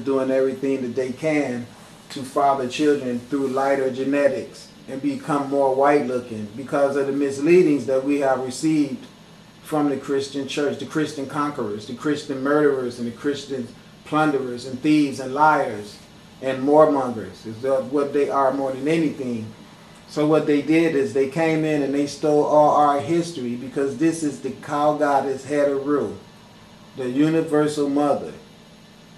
doing everything that they can to father children through lighter genetics and become more white looking because of the misleadings that we have received from the Christian church, the Christian conquerors, the Christian murderers, and the Christian plunderers and thieves and liars and warmongers is what they are more than anything. So what they did is they came in and they stole all our history, because this is the cow goddess Heru, the universal mother.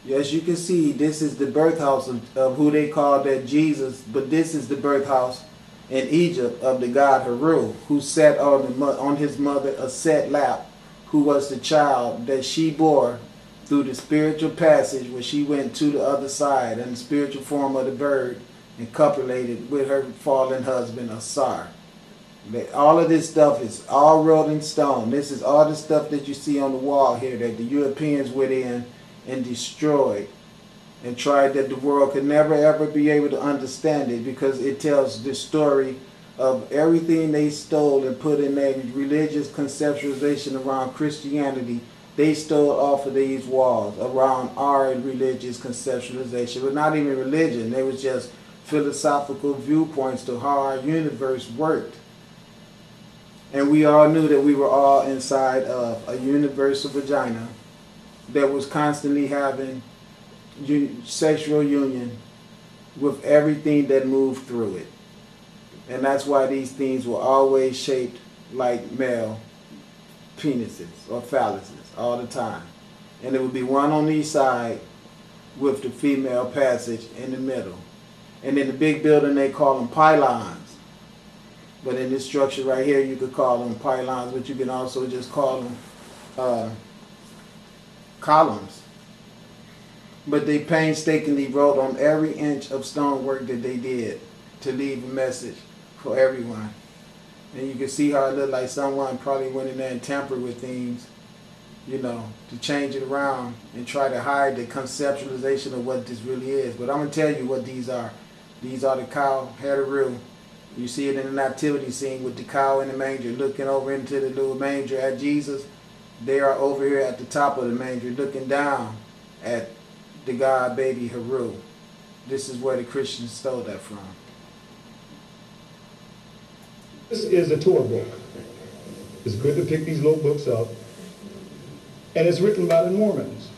Yes, you can see this is the birth house of who they call that Jesus, but this is the birth house in Egypt of the god Heru, who sat on his mother Aset lap, who was the child that she bore through the spiritual passage where she went to the other side in the spiritual form of the bird and copulated with her fallen husband Asar. All of this stuff is all wrote in stone. This is all the stuff that you see on the wall here that the Europeans went in and destroyed and tried that the world could never ever be able to understand it, because it tells the story of everything they stole and put in their religious conceptualization around Christianity. They stole off of these walls around our religious conceptualization, but not even religion. They was just philosophical viewpoints to how our universe worked. And we all knew that we were all inside of a universal vagina that was constantly having sexual union with everything that moved through it. And that's why these things were always shaped like male penises or phalluses all the time. And there would be one on each side with the female passage in the middle. And in the big building they call them pylons. But in this structure right here you could call them pylons, but you can also just call them columns. But they painstakingly wrote on every inch of stonework that they did to leave a message for everyone. And you can see how it looked like someone probably went in there and tampered with things, you know, to change it around and try to hide the conceptualization of what this really is. But I'm going to tell you what these are. These are the cow Heru. You see it in the nativity scene with the cow in the manger looking over into the little manger at Jesus. They are over here at the top of the manger looking down at the god baby Heru. This is where the Christians stole that from. This is a Torah book. It's good to pick these little books up. And it's written by the Mormons.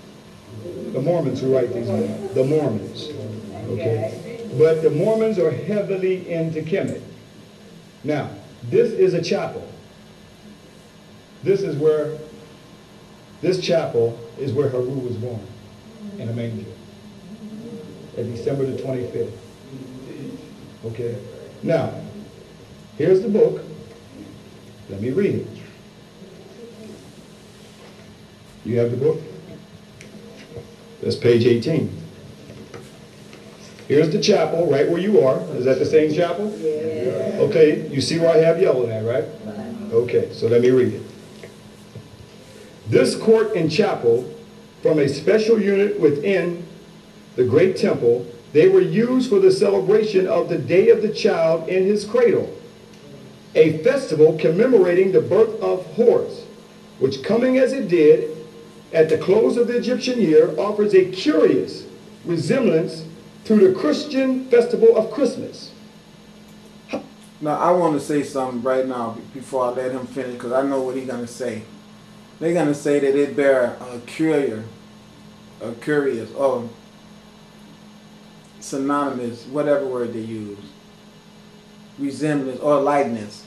The Mormons who write these books. The Mormons. Okay? But the Mormons are heavily into Kemet. Now, this is a chapel. This chapel is where Heru was born, in a manger, at December the 25th. Okay? Now, here's the book. Let me read it. You have the book? That's page 18. Here's the chapel, right where you are. Is that the same chapel? Yeah. Okay, you see where I have yellow there, right? Okay, so let me read it. This court and chapel, from a special unit within the great temple, they were used for the celebration of the day of the child in his cradle, a festival commemorating the birth of Horus, which, coming as it did at the close of the Egyptian year, offers a curious resemblance to the Christian festival of Christmas. Now, I want to say something right now before I let him finish, because I know what he's going to say. They're going to say that it bear a curious, or synonymous, whatever word they use, resemblance or likeness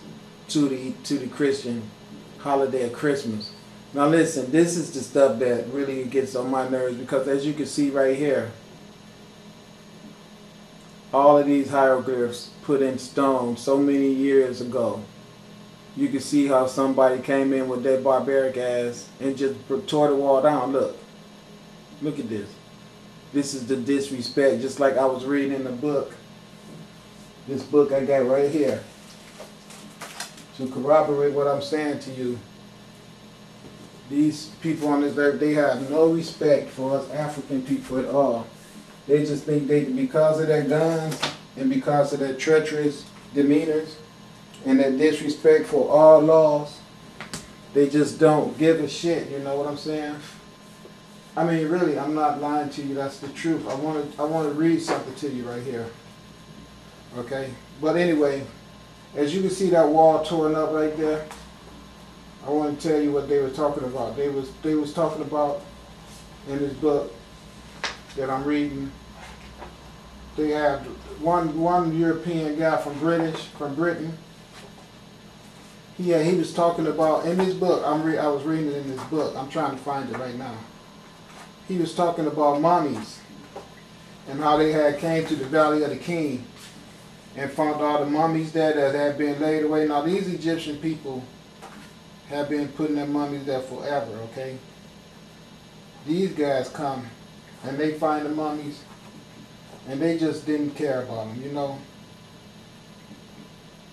to the Christian holiday of Christmas. Now listen, this is the stuff that really gets on my nerves, because as you can see right here, all of these hieroglyphs put in stone so many years ago. You can see how somebody came in with that barbaric ass and just tore the wall down. Look at this. This is the disrespect, just like I was reading in the book. This book I got right here. To corroborate what I'm saying to you. These people on this earth, they have no respect for us African people at all. They just think they, because of their guns and because of their treacherous demeanors and their disrespect for all laws, they just don't give a shit, you know what I'm saying? I mean, really, I'm not lying to you. That's the truth. I want to read something to you right here. Okay? But anyway, as you can see that wall torn up right there, I want to tell you what they were talking about. They was talking about in this book that I'm reading. They had one European guy from Britain. He was talking about in this book. I was reading it in this book. I'm trying to find it right now. He was talking about mummies and how they had came to the Valley of the King and found all the mummies there that had been laid away. Now these Egyptian people have been putting their mummies there forever, okay? These guys come and they find the mummies and they just didn't care about them, you know?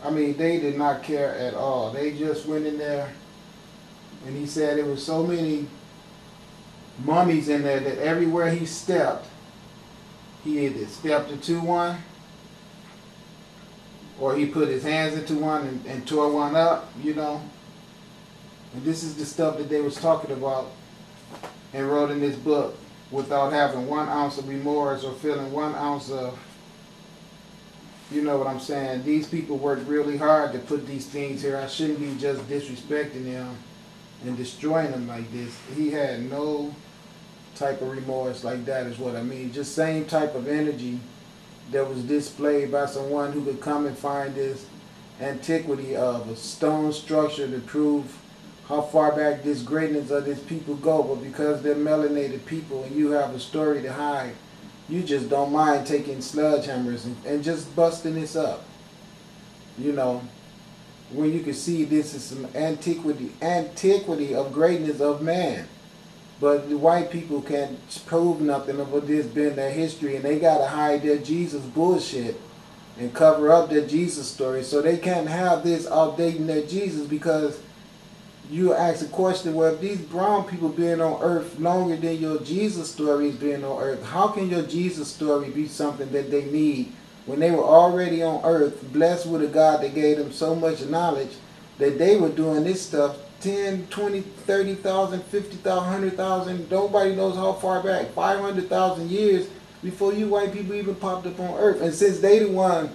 I mean, they did not care at all. They just went in there and he said there was so many mummies in there that everywhere he stepped, he either stepped into one or he put his hands into one and tore one up, you know? And this is the stuff that they was talking about and wrote in this book without having 1 ounce of remorse or feeling 1 ounce of, you know what I'm saying? These people worked really hard to put these things here. I shouldn't be just disrespecting them and destroying them like this. He had no type of remorse like that is what I mean. Just same type of energy that was displayed by someone who could come and find this antiquity of a stone structure to prove how far back this greatness of this people go. But because they're melanated people and you have a story to hide, you just don't mind taking sledgehammers and just busting this up. You know, when you can see this is some antiquity of greatness of man. But the white people can't prove nothing of what this been their history, and they gotta hide their Jesus bullshit and cover up their Jesus story. So they can't have this outdating their Jesus, because you ask a question, well, if these brown people been on earth longer than your Jesus story has been on earth, how can your Jesus story be something that they need when they were already on earth, blessed with a God that gave them so much knowledge that they were doing this stuff 10, 20, 30,000, 50,000, 100,000, nobody knows how far back, 500,000 years before you white people even popped up on earth. And since they the one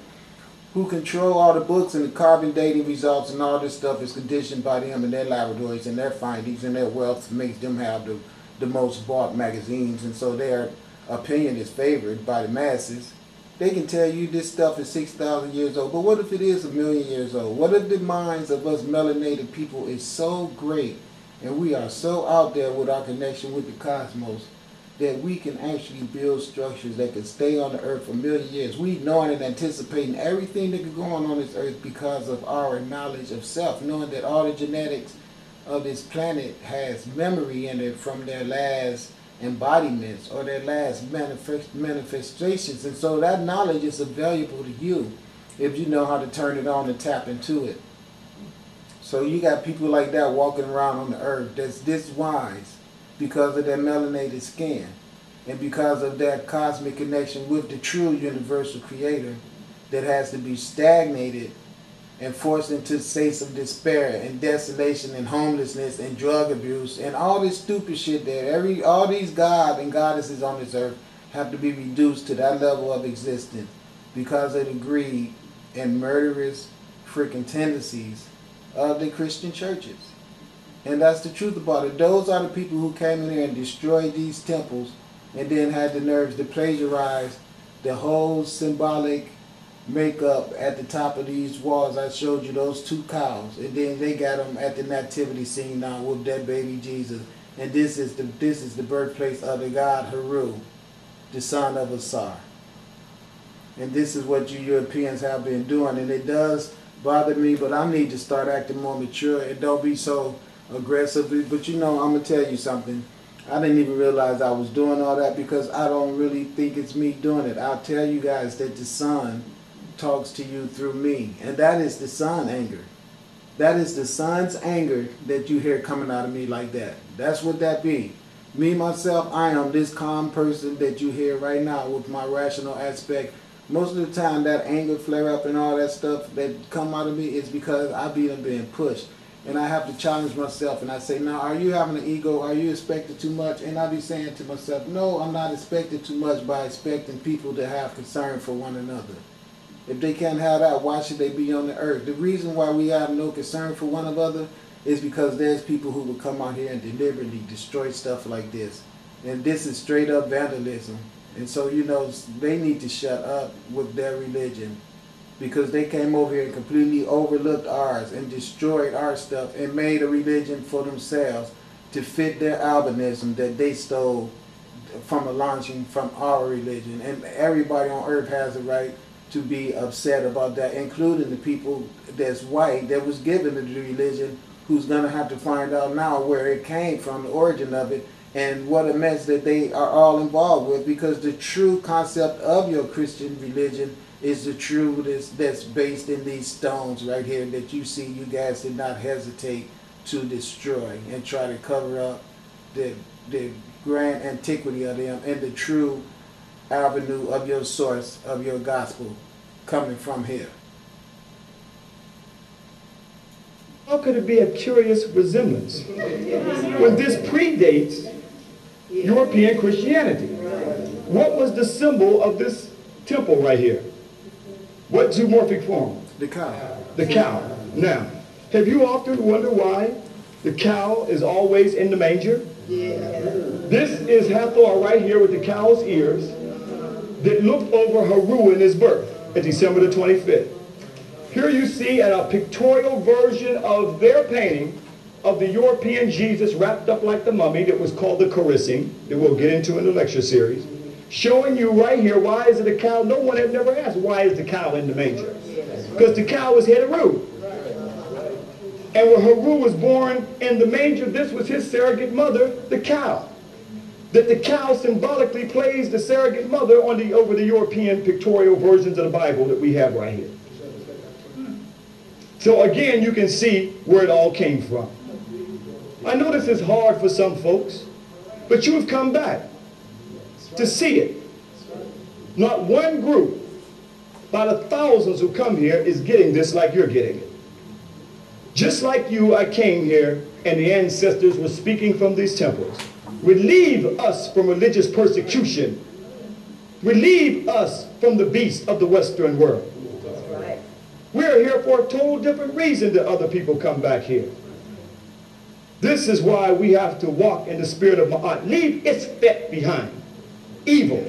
who control all the books and the carbon dating results and all this stuff is conditioned by them and their laboratories and their findings and their wealth makes them have the most bought magazines, and so their opinion is favored by the masses. They can tell you this stuff is 6,000 years old, but what if it is 1,000,000 years old? What if the minds of us melanated people is so great and we are so out there with our connection with the cosmos that we can actually build structures that can stay on the earth for 1,000,000 years. We knowing and anticipating everything that could go on this earth because of our knowledge of self, knowing that all the genetics of this planet has memory in it from their last embodiments or their last manifestations, and so that knowledge is valuable to you if you know how to turn it on and tap into it. So you got people like that walking around on the earth that's this wise because of their melanated skin and because of that cosmic connection with the true universal creator that has to be stagnated and forced into states of despair and desolation and homelessness and drug abuse and all this stupid shit that all these gods and goddesses on this earth have to be reduced to that level of existence because of the greed and murderous freaking tendencies of the Christian churches. And that's the truth about it. Those are the people who came in here and destroyed these temples and then had the nerves to plagiarize the whole symbolic makeup at the top of these walls. I showed you those 2 cows, and then they got them at the nativity scene now with that baby Jesus. And this is the birthplace of the god Heru, the son of Asar. And this is what you Europeans have been doing, and it does bother me, but I need to start acting more mature and don't be so aggressive. But you know, I'm gonna tell you something. I didn't even realize I was doing all that because I don't really think it's me doing it. I'll tell you guys that the sun talks to you through me, and that is the sun anger. That is the sun's anger that you hear coming out of me like that. That's what that be. Me myself, I am this calm person that you hear right now with my rational aspect. Most of the time that anger flare up and all that stuff that come out of me is because I be being pushed. And I have to challenge myself, and I say, now, are you having an ego? Are you expecting too much? And I be saying to myself, no, I'm not expecting too much by expecting people to have concern for one another. If they can't have that, why should they be on the earth? The reason why we have no concern for one another is because there's people who will come out here and deliberately destroy stuff like this. And this is straight up vandalism. And so, you know, they need to shut up with their religion, because they came over here and completely overlooked ours and destroyed our stuff and made a religion for themselves to fit their albinism that they stole from launching from our religion. And everybody on earth has a right to be upset about that, including the people that's white that was given the religion, who's going to have to find out now where it came from, the origin of it, and what a mess that they are all involved with, because the true concept of your Christian religion is the truth that's based in these stones right here that you see. You guys did not hesitate to destroy and try to cover up the grand antiquity of them and the true avenue of your source of your gospel coming from here. How could it be a curious resemblance when this predates European Christianity? What was the symbol of this temple right here? What zoomorphic form? The cow. The cow. Now, have you often wondered why the cow is always in the manger? Yeah. This is Hathor right here with the cow's ears that looked over Haru in his birth at December the 25th. Here you see a pictorial version of their painting of the European Jesus wrapped up like the mummy that was called the Carissing, that we'll get into in the lecture series, showing you right here, why is it a cow? No one had never asked, why is the cow in the manger? Because the cow was Haru. And when Haru was born in the manger, this was his surrogate mother, the cow. That the cow symbolically plays the surrogate mother over the European pictorial versions of the Bible that we have right here. So again, you can see where it all came from. I know this is hard for some folks, but you've come back to see it. Not one group, by the thousands who come here, is getting this like you're getting it. Just like you, I came here, and the ancestors were speaking from these temples. Relieve us from religious persecution. Relieve us from the beast of the Western world. We're here for a total different reason that other people come back here. This is why we have to walk in the spirit of Ma'at. Leave Isfet behind, evil,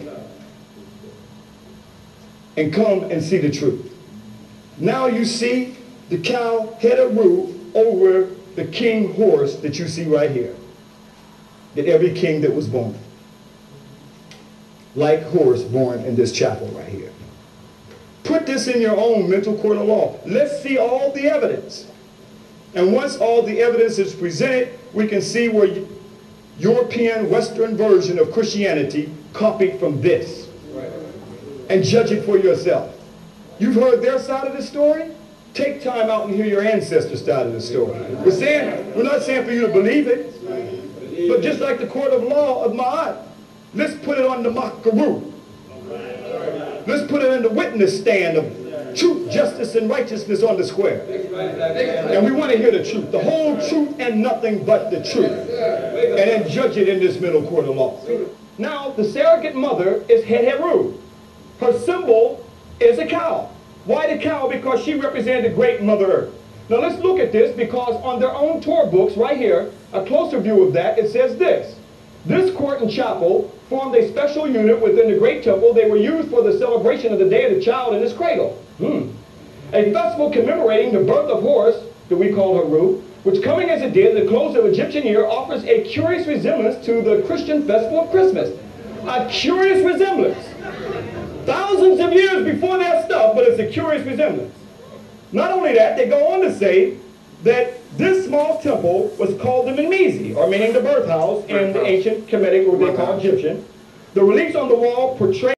and come and see the truth. Now you see the cow had a roof over the king horse that you see right here. That every king that was born, like horse born in this chapel right here. Put this in your own mental court of law. Let's see all the evidence. And once all the evidence is presented, we can see where European Western version of Christianity copied from this. And judge it for yourself. You've heard their side of the story? Take time out and hear your ancestors' side of the story. We're not saying for you to believe it, but just like the court of law of Ma'at, let's put it on the Makaru. Let's put it in the witness stand of truth, justice, and righteousness on the square. And we want to hear the truth, the whole truth and nothing but the truth. And then judge it in this middle court of law. Now, the surrogate mother is Heru. Her symbol is a cow. Why the cow? Because she represented the great Mother Earth. Now let's look at this, because on their own Torah books right here, a closer view of that, it says this. This court and chapel formed a special unit within the great temple. They were used for the celebration of the day of the child in his cradle. A festival commemorating the birth of Horus, that we call Haru, which coming as it did at the close of Egyptian year offers a curious resemblance to the Christian festival of Christmas. A curious resemblance. Thousands of years before their stuff, but it's a curious resemblance. Not only that, they go on to say that this small temple was called the Mimezi, or meaning the birth house in the ancient Kemetic, or they call Egyptian. The reliefs on the wall portray